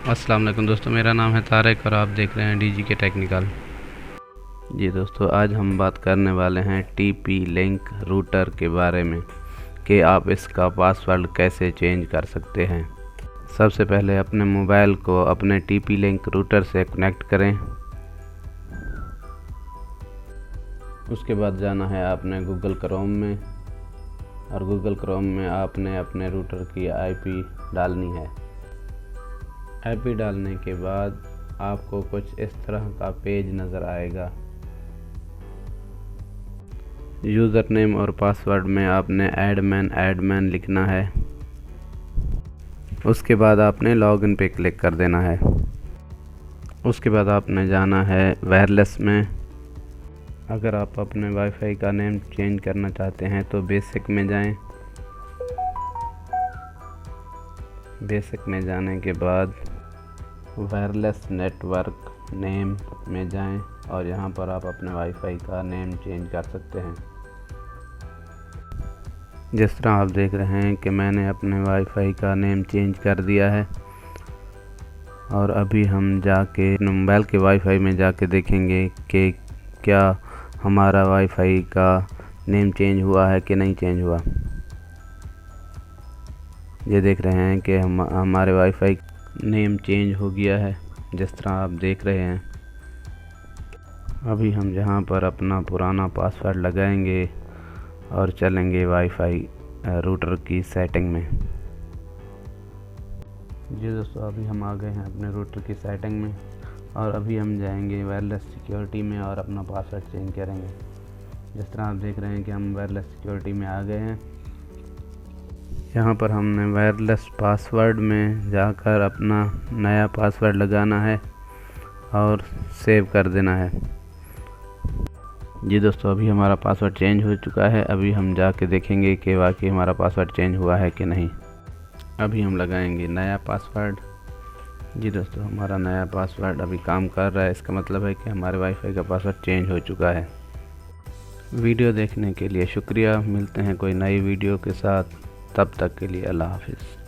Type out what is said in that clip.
अस्सलाम वालेकुम दोस्तों, मेरा नाम है तारिक और आप देख रहे हैं DGK टेक्निकल। जी दोस्तों, आज हम बात करने वाले हैं TP-Link रूटर के बारे में कि आप इसका पासवर्ड कैसे चेंज कर सकते हैं। सबसे पहले अपने मोबाइल को अपने TP-Link रूटर से कनेक्ट करें। उसके बाद जाना है आपने गूगल क्रोम में और गूगल क्रोम में आपने अपने रूटर की IP डालनी है। IP डालने के बाद आपको कुछ इस तरह का पेज नज़र आएगा। यूज़र नेम और पासवर्ड में आपने एडमिन लिखना है। उसके बाद आपने लॉगिन पे क्लिक कर देना है। उसके बाद आपने जाना है वायरलेस में। अगर आप अपने वाईफाई का नेम चेंज करना चाहते हैं तो बेसिक में जाएं। बेसिक में जाने के बाद वायरलेस नेटवर्क नेम में जाएं और यहाँ पर आप अपने वाईफाई का नेम चेंज कर सकते हैं। जिस तरह आप देख रहे हैं कि मैंने अपने वाईफाई का नेम चेंज कर दिया है और अभी हम जाके मोबाइल के वाईफाई में जाके देखेंगे कि क्या हमारा वाईफाई का नेम चेंज हुआ है कि नहीं चेंज हुआ। ये देख रहे हैं कि हमारे वाईफाई नेम चेंज हो गया है, जिस तरह आप देख रहे हैं। अभी हम जहाँ पर अपना पुराना पासवर्ड लगाएंगे और चलेंगे वाईफाई रूटर की सेटिंग में। जी दोस्तों, अभी हम आ गए हैं अपने रूटर की सेटिंग में और अभी हम जाएंगे वायरलेस सिक्योरिटी में और अपना पासवर्ड चेंज करेंगे। जिस तरह आप देख रहे हैं कि हम वायरलेस सिक्योरिटी में आ गए हैं। यहाँ पर हमने वायरलेस पासवर्ड में जाकर अपना नया पासवर्ड लगाना है और सेव कर देना है। जी दोस्तों, अभी हमारा पासवर्ड चेंज हो चुका है। अभी हम जाके देखेंगे कि वाकई हमारा पासवर्ड चेंज हुआ है कि नहीं। अभी हम लगाएंगे नया पासवर्ड। जी दोस्तों, हमारा नया पासवर्ड अभी काम कर रहा है। इसका मतलब है कि हमारे वाईफाई का पासवर्ड चेंज हो चुका है। वीडियो देखने के लिए शुक्रिया। मिलते हैं कोई नई वीडियो के साथ, तब तक के लिए अल्लाह हाफिज़।